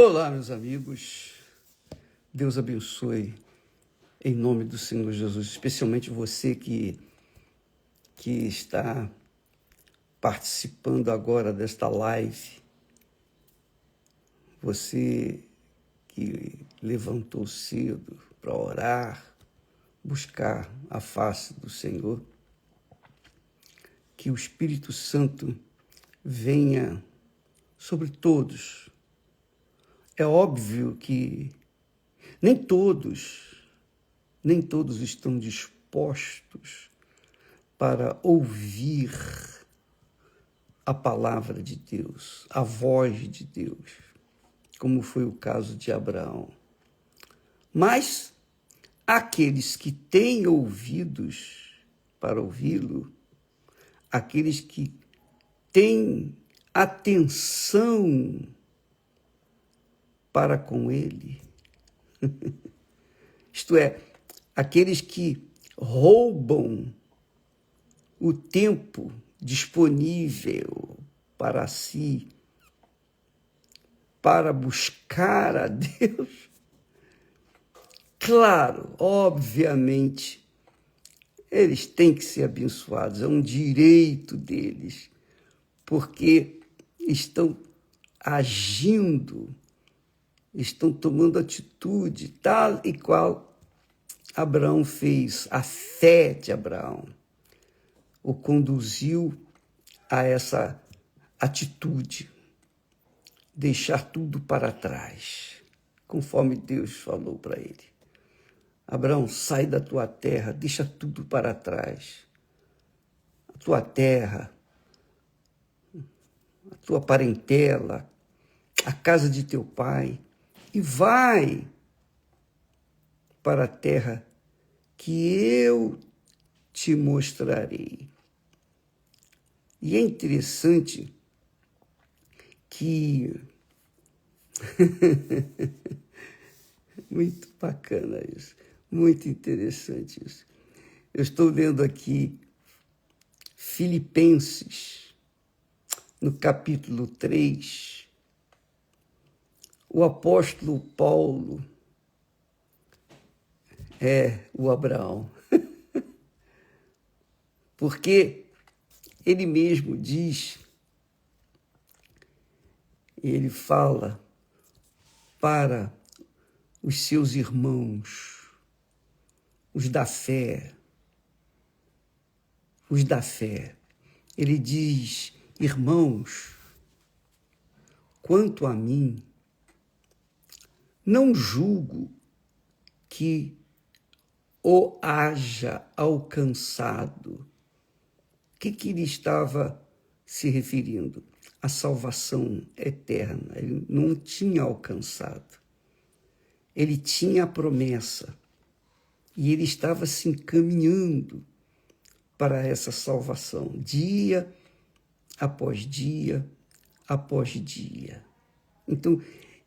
Olá, meus amigos. Deus abençoe em nome do Senhor Jesus, especialmente você que está participando agora desta live. Você que levantou cedo para orar, buscar a face do Senhor. Que o Espírito Santo venha sobre todos. É óbvio que nem todos estão dispostos para ouvir a palavra de Deus, a voz de Deus, como foi o caso de Abraão. Mas aqueles que têm ouvidos para ouvi-lo, aqueles que têm atenção para com ele, isto é, aqueles que roubam o tempo disponível para si, para buscar a Deus, claro, obviamente, eles têm que ser abençoados, é um direito deles, porque estão agindo, estão tomando atitude tal e qual Abraão fez. A fé de Abraão o conduziu a essa atitude, deixar tudo para trás, conforme Deus falou para ele. Abraão, sai da tua terra, deixa tudo para trás. A tua terra, a tua parentela, a casa de teu pai, e vai para a terra que eu te mostrarei. E é interessante que muito bacana isso, muito interessante isso. Eu estou lendo aqui Filipenses, no capítulo 3, o apóstolo Paulo é o Abraão, porque ele mesmo diz, ele fala para os seus irmãos, os da fé. Ele diz, irmãos, quanto a mim, não julgo que o haja alcançado. O que ele estava se referindo? A salvação eterna. Ele não tinha alcançado. Ele tinha a promessa. E ele estava se encaminhando para essa salvação, dia após dia, após dia. Então,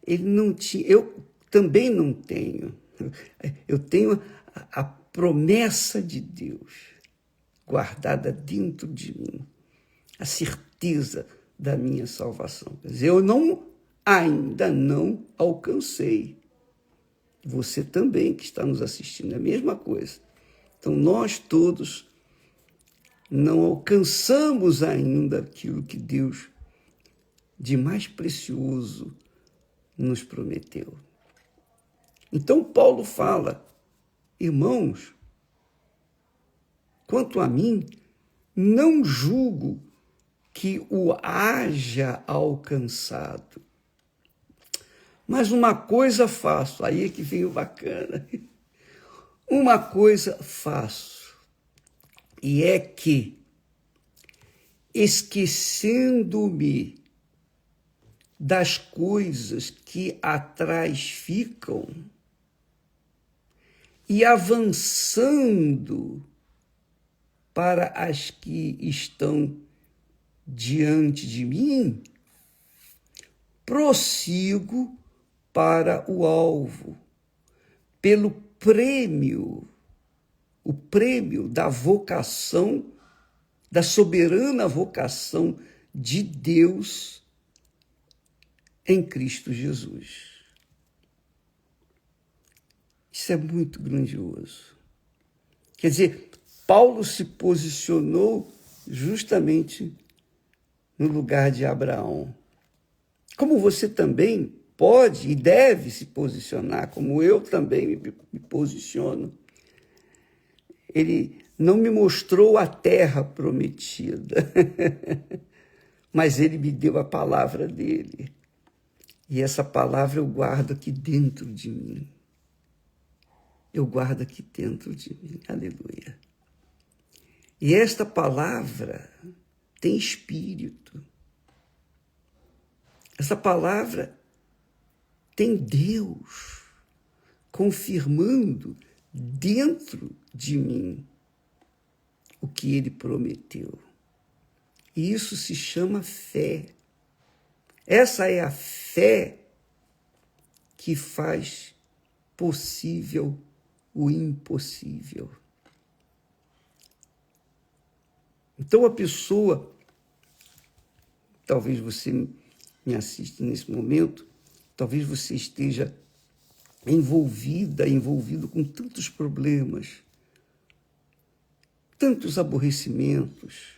ele não tinha... Eu também não tenho. Eu tenho a promessa de Deus guardada dentro de mim, a certeza da minha salvação. Quer dizer, eu ainda não alcancei. Você também que está nos assistindo, é a mesma coisa. Então, nós todos não alcançamos ainda aquilo que Deus de mais precioso nos prometeu. Então, Paulo fala, irmãos, quanto a mim, não julgo que o haja alcançado. Mas uma coisa faço, aí é que vem o bacana. Uma coisa faço, e é que, esquecendo-me das coisas que atrás ficam e avançando para as que estão diante de mim, prossigo para o alvo, pelo prêmio, o prêmio da vocação, da soberana vocação de Deus em Cristo Jesus. Isso é muito grandioso. Quer dizer, Paulo se posicionou justamente no lugar de Abraão. Como você também pode e deve se posicionar, como eu também me posiciono. Ele não me mostrou a terra prometida, mas ele me deu a palavra dele. E essa palavra eu guardo aqui dentro de mim. Eu guardo aqui dentro de mim. Aleluia. E esta palavra tem espírito. Essa palavra tem Deus confirmando dentro de mim o que ele prometeu. E isso se chama fé. Essa é a fé que faz possível o impossível. Então a pessoa, talvez você me assista nesse momento, talvez você esteja envolvido com tantos problemas, tantos aborrecimentos,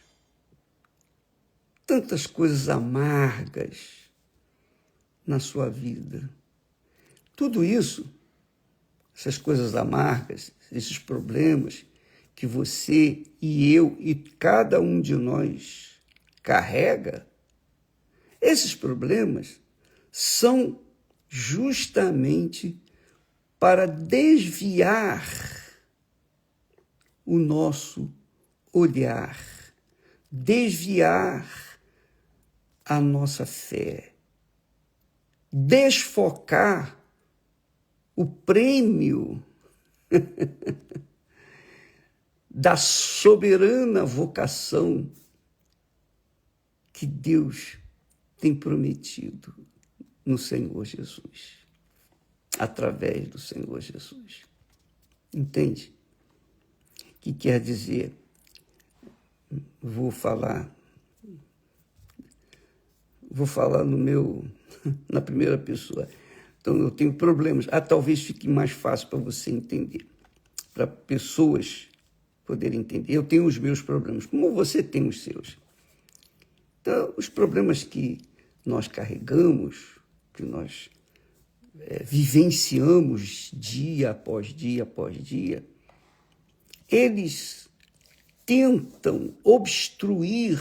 tantas coisas amargas na sua vida. Tudo isso, essas coisas amargas, esses problemas que você e eu e cada um de nós carrega, esses problemas são justamente para desviar o nosso olhar, desviar a nossa fé, desfocar o prêmio da soberana vocação que Deus tem prometido no Senhor Jesus, através do Senhor Jesus. Entende? O que quer dizer? Vou falar na primeira pessoa. Então, eu tenho problemas. Talvez fique mais fácil para você entender, para pessoas poderem entender. Eu tenho os meus problemas, como você tem os seus. Então, os problemas que nós carregamos, que nós vivenciamos dia após dia após dia, eles tentam obstruir,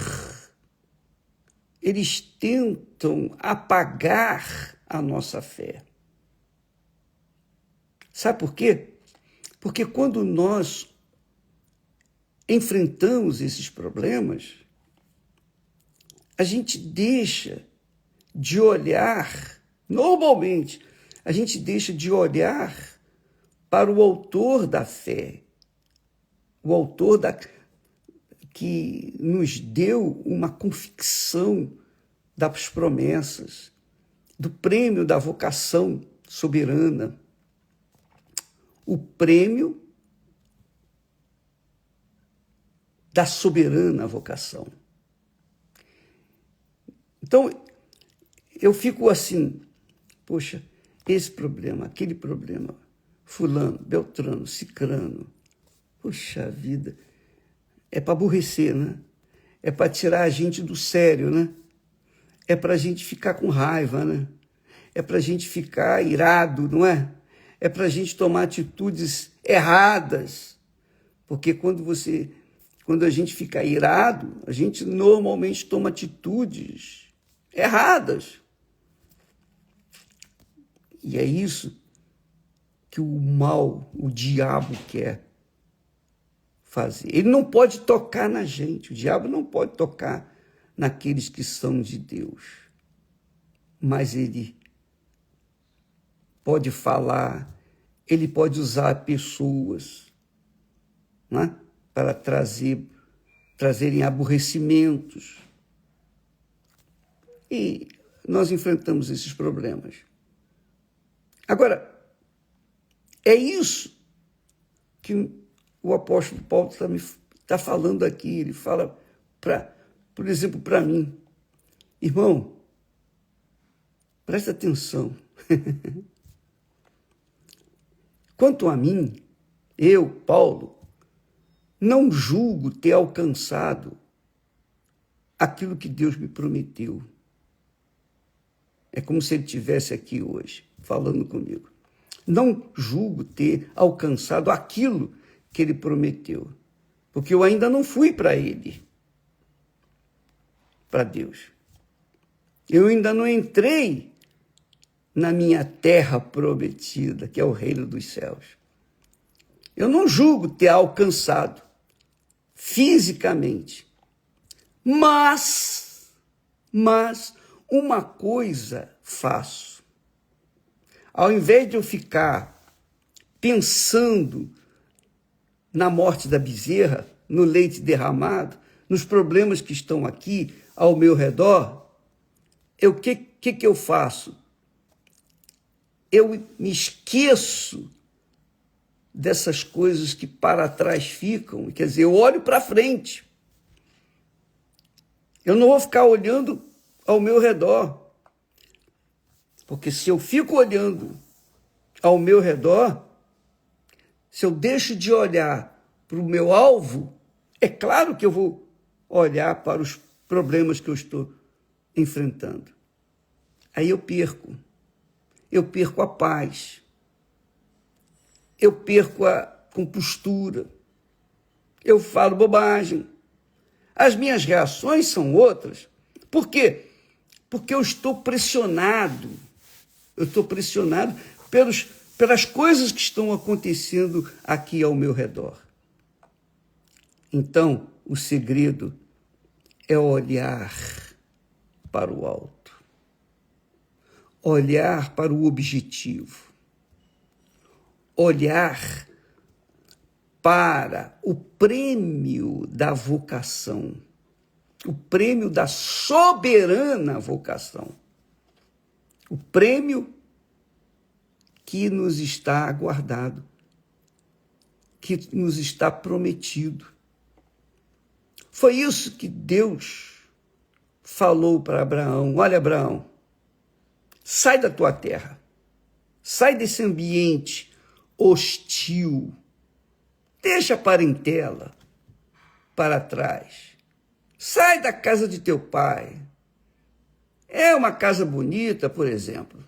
eles tentam apagar a nossa fé. Sabe por quê? Porque quando nós enfrentamos esses problemas, a gente deixa de olhar, normalmente, a gente deixa de olhar para o autor da fé, o autor que nos deu uma convicção das promessas, do prêmio da vocação soberana, o prêmio da soberana vocação. Então, eu fico assim, poxa, esse problema, aquele problema, fulano, beltrano, cicrano, poxa vida, é para aborrecer, né? É para tirar a gente do sério, né? É para a gente ficar com raiva, né? É para a gente ficar irado, não é? É para a gente tomar atitudes erradas. Porque quando a gente fica irado, a gente normalmente toma atitudes erradas. E é isso que o mal, o diabo quer fazer. Ele não pode tocar na gente, o diabo não pode tocar naqueles que são de Deus. Mas ele pode falar, ele pode usar pessoas, né, para trazerem aborrecimentos. E nós enfrentamos esses problemas. Agora, é isso que o apóstolo Paulo está falando aqui. Ele fala, por exemplo, para mim, irmão, Presta atenção. Quanto a mim, eu, Paulo, não julgo ter alcançado aquilo que Deus me prometeu. É como se ele estivesse aqui hoje, falando comigo. Não julgo ter alcançado aquilo que ele prometeu, porque eu ainda não fui para ele, para Deus. Eu ainda não entrei na minha terra prometida, que é o reino dos céus. Eu não julgo ter alcançado fisicamente, mas uma coisa faço. Ao invés de eu ficar pensando na morte da bezerra, no leite derramado, nos problemas que estão aqui ao meu redor, o que eu faço? Eu me esqueço dessas coisas que para trás ficam, quer dizer, eu olho para frente. Eu não vou ficar olhando ao meu redor, porque se eu fico olhando ao meu redor, se eu deixo de olhar para o meu alvo, é claro que eu vou olhar para os problemas que eu estou enfrentando. Aí eu perco a paz, eu perco a compostura, eu falo bobagem. As minhas reações são outras. Por quê? Porque eu estou pressionado pelas coisas que estão acontecendo aqui ao meu redor. Então, o segredo é olhar para o alto, olhar para o objetivo, olhar para o prêmio da vocação, o prêmio da soberana vocação, o prêmio que nos está aguardado, que nos está prometido. Foi isso que Deus falou para Abraão. Olha, Abraão, sai da tua terra, sai desse ambiente hostil, deixa a parentela para trás, sai da casa de teu pai. É uma casa bonita, por exemplo.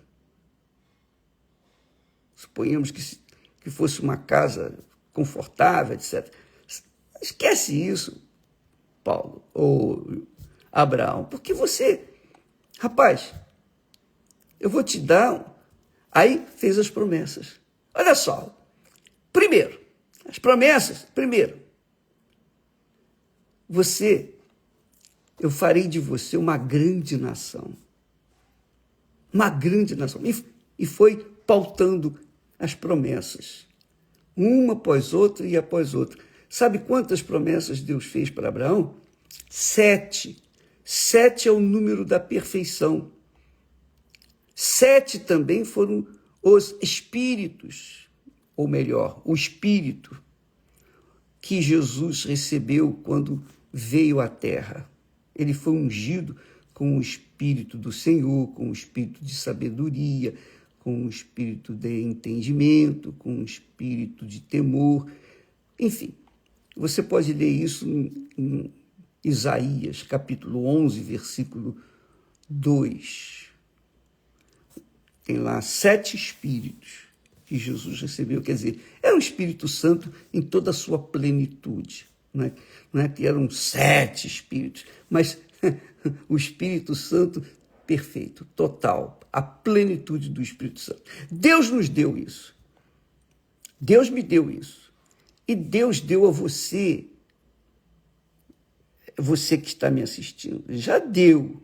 Suponhamos que fosse uma casa confortável, etc. Esquece isso, Paulo, ou Abraão, porque rapaz, eu vou te dar. Aí fez as promessas. Olha só, primeiro, as promessas, eu farei de você uma grande nação. Uma grande nação. E foi pautando as promessas, uma após outra e após outra. Sabe quantas promessas Deus fez para Abraão? 7. 7 é o número da perfeição. 7 também foram os espíritos, ou melhor, o espírito que Jesus recebeu quando veio à terra. Ele foi ungido com o espírito do Senhor, com o espírito de sabedoria, com o espírito de entendimento, com o espírito de temor. Enfim, você pode ler isso em Isaías, capítulo 11, versículo 2. Tem lá 7 espíritos que Jesus recebeu, quer dizer, era o Espírito Santo em toda a sua plenitude. Não é que eram 7 espíritos, mas o Espírito Santo perfeito, total, a plenitude do Espírito Santo. Deus nos deu isso. Deus me deu isso. E Deus deu a você que está me assistindo, já deu.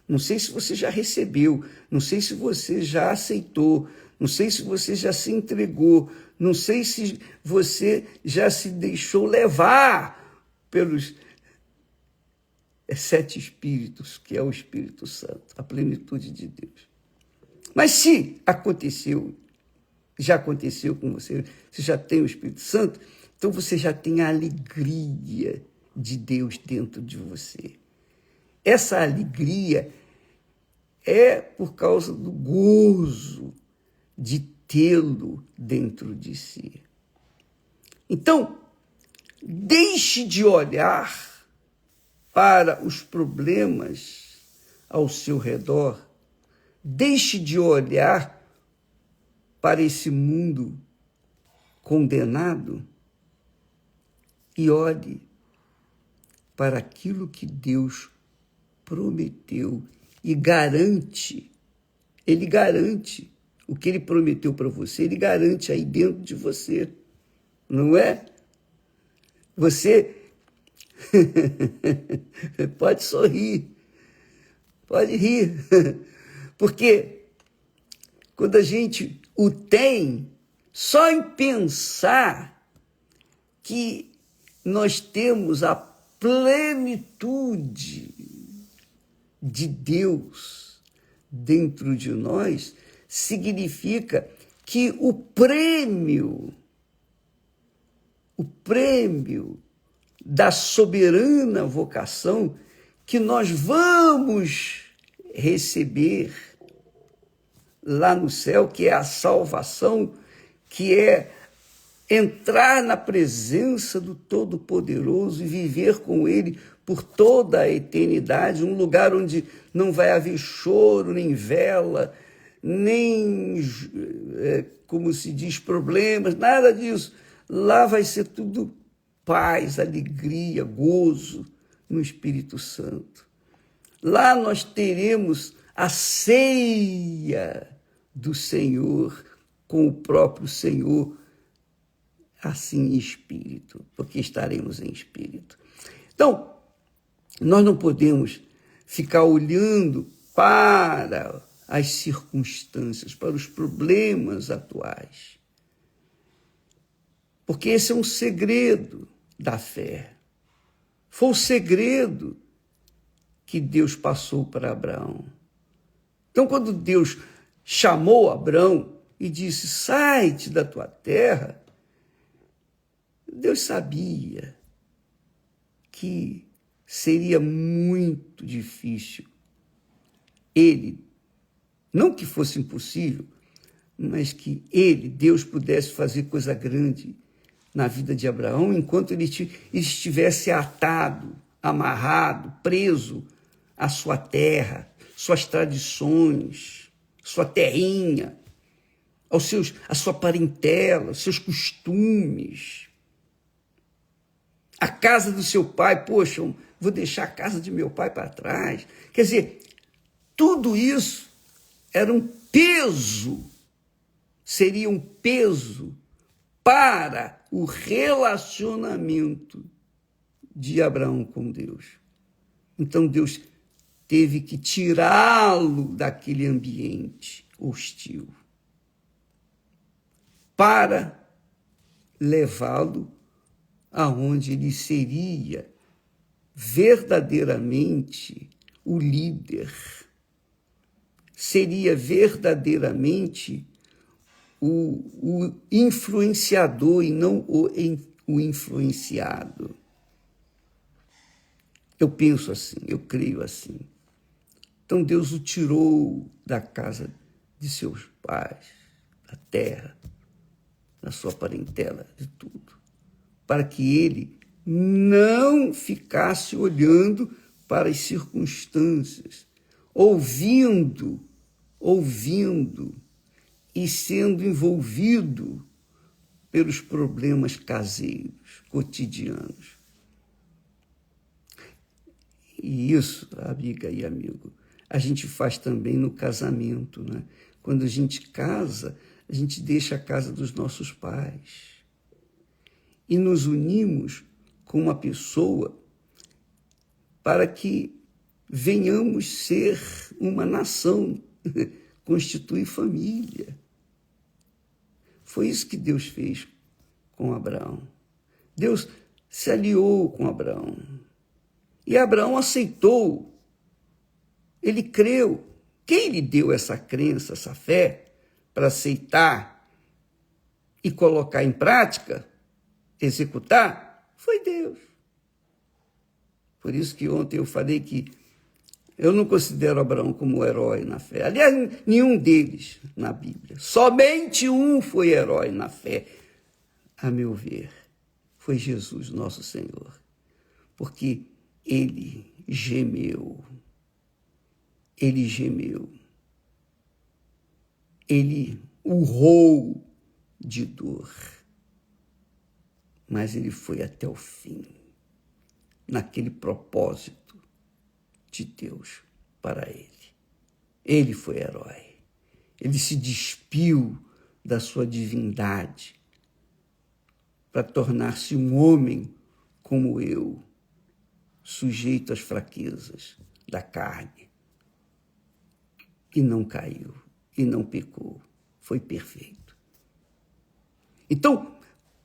Não sei se você já recebeu, não sei se você já aceitou, não sei se você já se entregou, não sei se você já se deixou levar pelos 7 espíritos, que é o Espírito Santo, a plenitude de Deus. Mas se já aconteceu com você, você já tem o Espírito Santo, então você já tem a alegria de Deus dentro de você. Essa alegria é por causa do gozo de tê-lo dentro de si. Então, deixe de olhar para os problemas ao seu redor, deixe de olhar para esse mundo condenado e olhe para aquilo que Deus prometeu e garante. Ele garante o que ele prometeu para você, ele garante aí dentro de você, não é? Você pode sorrir, pode rir, porque quando a gente o tem, só em pensar que nós temos a plenitude de Deus dentro de nós, significa que o prêmio da soberana vocação que nós vamos receber lá no céu, que é a salvação, que é entrar na presença do Todo-Poderoso e viver com Ele por toda a eternidade, um lugar onde não vai haver choro, nem vela, nem, como se diz, problemas, nada disso. Lá vai ser tudo paz, alegria, gozo no Espírito Santo. Lá nós teremos a ceia do Senhor com o próprio Senhor, assim em espírito, porque estaremos em espírito. Então, nós não podemos ficar olhando para as circunstâncias, para os problemas atuais, porque esse é um segredo da fé. Foi o segredo que Deus passou para Abraão. Então, quando Deus chamou Abraão e disse, sai-te da tua terra, Deus sabia que seria muito difícil ele, não que fosse impossível, mas que ele, Deus, pudesse fazer coisa grande na vida de Abraão, enquanto ele estivesse atado, amarrado, preso à sua terra, suas tradições, sua terrinha, a sua parentela, seus costumes, a casa do seu pai. Poxa, vou deixar a casa de meu pai para trás. Quer dizer, tudo isso era um peso, seria um peso para o relacionamento de Abraão com Deus. Então Deus teve que tirá-lo daquele ambiente hostil para levá-lo aonde ele seria verdadeiramente o líder, seria verdadeiramente o influenciador e não o influenciado. Eu penso assim, eu creio assim. Então Deus o tirou da casa de seus pais, da terra, da sua parentela, de tudo, para que ele não ficasse olhando para as circunstâncias, ouvindo e sendo envolvido pelos problemas caseiros, cotidianos. E isso, amiga e amigo, a gente faz também no casamento, né? Quando a gente casa, a gente deixa a casa dos nossos pais e nos unimos com uma pessoa para que venhamos ser uma nação, constituir família. Foi isso que Deus fez com Abraão. Deus se aliou com Abraão. E Abraão aceitou. Ele creu. Quem lhe deu essa crença, essa fé, para aceitar e colocar em prática, executar, foi Deus. Por isso que ontem eu falei que Eu não considero Abraão como herói na fé. Aliás, nenhum deles na Bíblia. Somente um foi herói na fé, a meu ver. Foi Jesus, nosso Senhor. Porque ele gemeu. Ele gemeu. Ele urrou de dor. Mas ele foi até o fim, naquele propósito de Deus para ele. Ele foi herói. Ele se despiu da sua divindade para tornar-se um homem como eu, sujeito às fraquezas da carne. E não caiu, e não pecou. Foi perfeito. Então,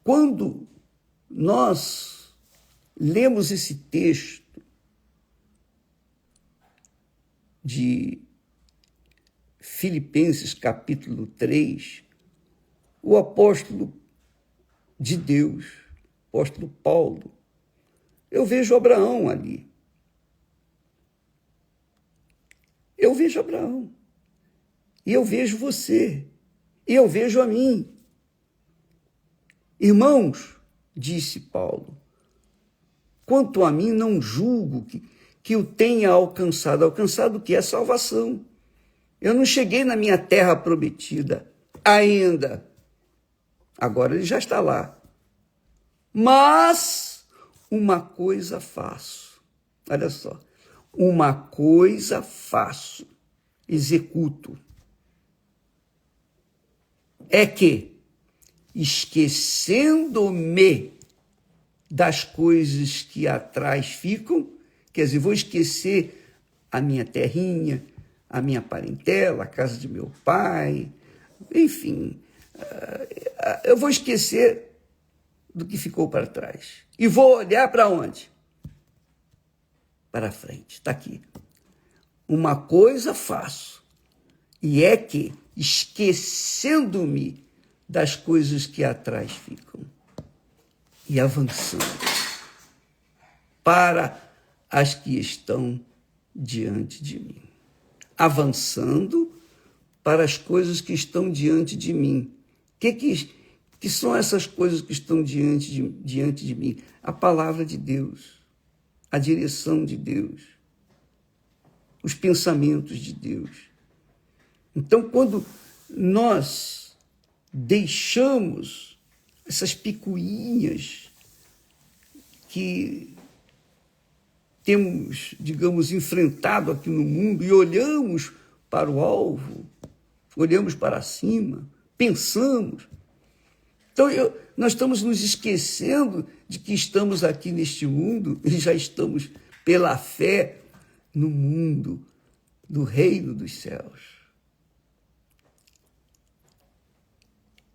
quando nós lemos esse texto de Filipenses, capítulo 3, o apóstolo de Deus, apóstolo Paulo, eu vejo Abraão ali. Eu vejo Abraão. E eu vejo você. E eu vejo a mim. Irmãos, disse Paulo, quanto a mim não julgo que o tenha alcançado. Alcançado o que é salvação. Eu não cheguei na minha terra prometida ainda. Agora ele já está lá. Mas uma coisa faço. Olha só. Uma coisa faço. Executo. É que, esquecendo-me das coisas que atrás ficam, quer dizer, vou esquecer a minha terrinha, a minha parentela, a casa de meu pai, enfim, eu vou esquecer do que ficou para trás. E vou olhar para onde? Para frente, está aqui. Uma coisa faço, e é que, esquecendo-me das coisas que atrás ficam, e avançando para as que estão diante de mim. Avançando para as coisas que estão diante de mim. Que são essas coisas que estão diante de mim? A palavra de Deus, a direção de Deus, os pensamentos de Deus. Então, quando nós deixamos essas picuinhas que temos, digamos, enfrentado aqui no mundo e olhamos para o alvo, olhamos para cima, pensamos. Então, nós estamos nos esquecendo de que estamos aqui neste mundo e já estamos, pela fé, no mundo do reino dos céus.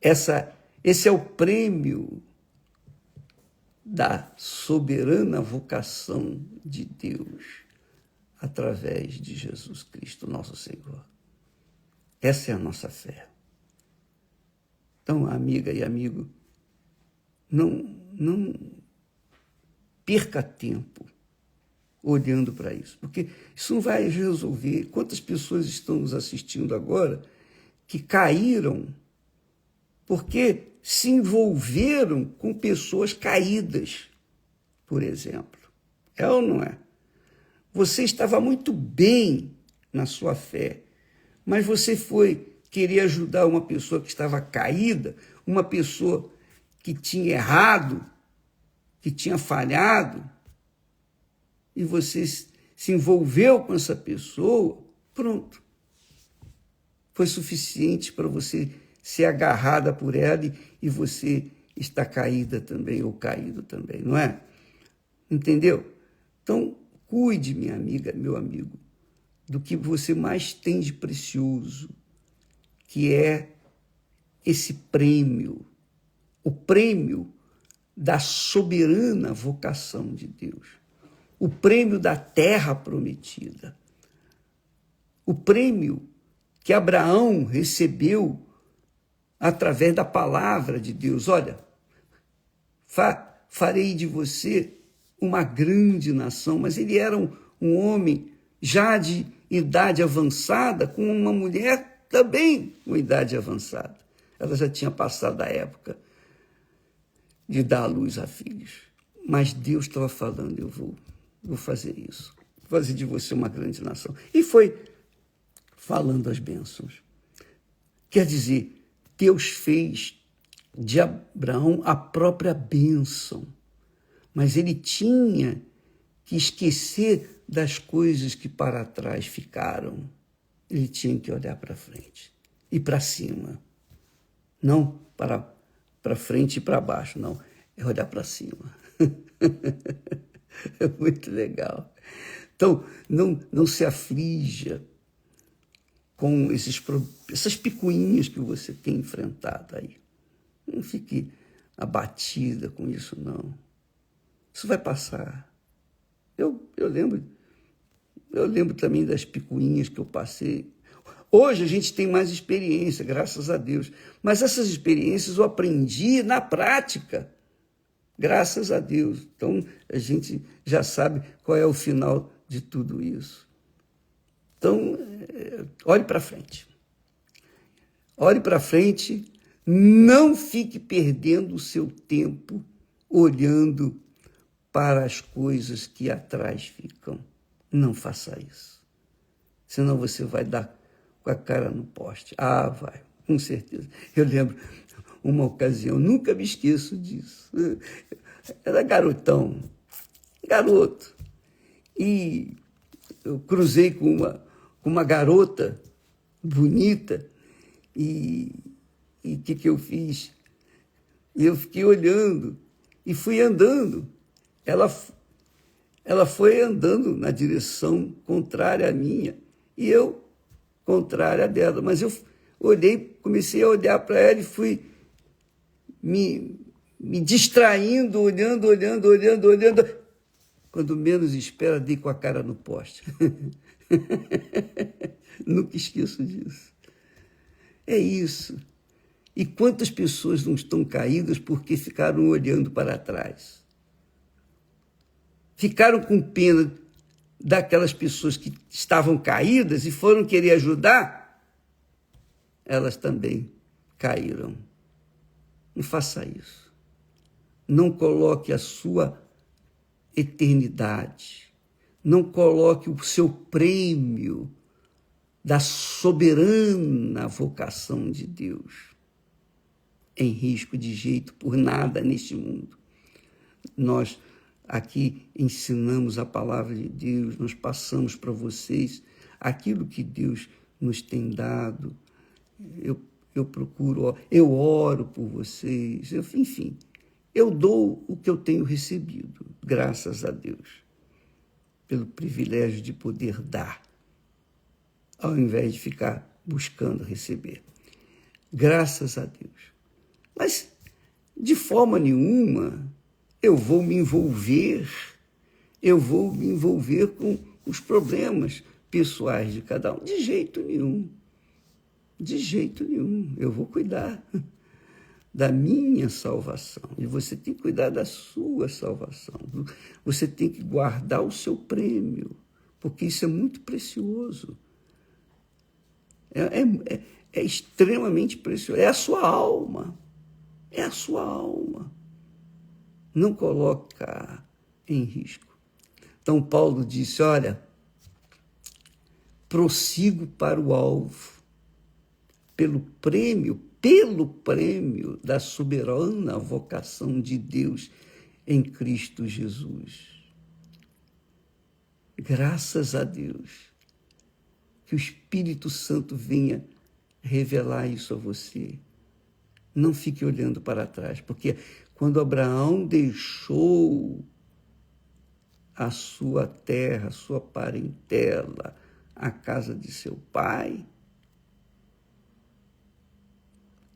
Esse é o prêmio da soberana vocação de Deus através de Jesus Cristo, nosso Senhor. Essa é a nossa fé. Então, amiga e amigo, não perca tempo olhando para isso, porque isso não vai resolver. Quantas pessoas estão nos assistindo agora que caíram porque se envolveram com pessoas caídas, por exemplo. É ou não é? Você estava muito bem na sua fé, mas você foi querer ajudar uma pessoa que estava caída, uma pessoa que tinha errado, que tinha falhado, e você se envolveu com essa pessoa, pronto. Foi suficiente para você ser agarrada por ela e você está caída também, ou caído também, não é? Entendeu? Então, cuide, minha amiga, meu amigo, do que você mais tem de precioso, que é esse prêmio, o prêmio da soberana vocação de Deus, o prêmio da terra prometida, o prêmio que Abraão recebeu através da palavra de Deus. Olha, farei de você uma grande nação, mas ele era um homem já de idade avançada, com uma mulher também com idade avançada. Ela já tinha passado a época de dar à luz a filhos. Mas Deus estava falando, eu vou fazer isso. Vou fazer de você uma grande nação. E foi falando as bênçãos. Quer dizer, Deus fez de Abraão a própria bênção. Mas ele tinha que esquecer das coisas que para trás ficaram. Ele tinha que olhar para frente e para cima. Não para frente e para baixo, não. É olhar para cima. É muito legal. Então, não se aflija com essas picuinhas que você tem enfrentado aí. Não fique abatida com isso, não. Isso vai passar. Eu lembro também das picuinhas que eu passei. Hoje a gente tem mais experiência, graças a Deus. Mas essas experiências eu aprendi na prática, graças a Deus. Então a gente já sabe qual é o final de tudo isso. Então, olhe para frente. Olhe para frente, não fique perdendo o seu tempo olhando para as coisas que atrás ficam. Não faça isso. Senão você vai dar com a cara no poste. Ah, vai, com certeza. Eu lembro uma ocasião, nunca me esqueço disso. Era garoto. E eu cruzei com uma garota bonita e o que eu fiz? Eu fiquei olhando e fui andando. Ela foi andando na direção contrária à minha e eu contrária à dela. Mas eu comecei a olhar para ela e fui me distraindo, olhando. Quando menos espera, dei com a cara no poste. Nunca esqueço disso. É isso. E quantas pessoas não estão caídas porque ficaram olhando para trás? Ficaram com pena daquelas pessoas que estavam caídas e foram querer ajudar? Elas também caíram. Não faça isso. Não coloque a sua eternidade, não coloque o seu prêmio da soberana vocação de Deus em risco de jeito por nada neste mundo. Nós aqui ensinamos a palavra de Deus, nós passamos para vocês aquilo que Deus nos tem dado. Eu procuro, eu oro por vocês, enfim, eu dou o que eu tenho recebido, graças a Deus, pelo privilégio de poder dar, ao invés de ficar buscando receber. Graças a Deus. Mas, de forma nenhuma, eu vou me envolver com os problemas pessoais de cada um. De jeito nenhum. Eu vou cuidar da minha salvação. E você tem que cuidar da sua salvação. Você tem que guardar o seu prêmio, porque isso é muito precioso. É extremamente precioso. É a sua alma. É a sua alma. Não coloca em risco. Então, Paulo disse, olha, prossigo para o alvo, pelo prêmio da soberana vocação de Deus em Cristo Jesus. Graças a Deus, que o Espírito Santo venha revelar isso a você. Não fique olhando para trás, porque quando Abraão deixou a sua terra, a sua parentela, a casa de seu pai,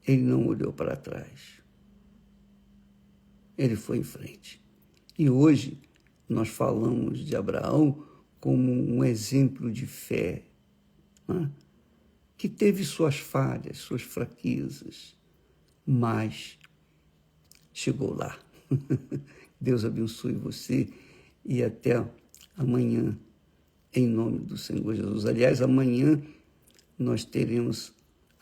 ele não olhou para trás. Ele foi em frente. E hoje nós falamos de Abraão como um exemplo de fé, né? Que teve suas falhas, suas fraquezas, mas chegou lá. Deus abençoe você e até amanhã, em nome do Senhor Jesus. Aliás, amanhã nós teremos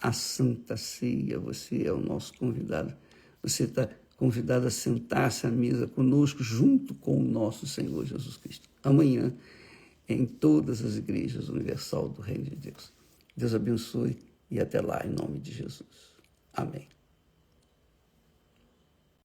a Santa Ceia. Você é o nosso convidado. Você está convidado a sentar-se à mesa conosco, junto com o nosso Senhor Jesus Cristo. Amanhã, em todas as igrejas universal do Reino de Deus. Deus abençoe e até lá, em nome de Jesus. Amém.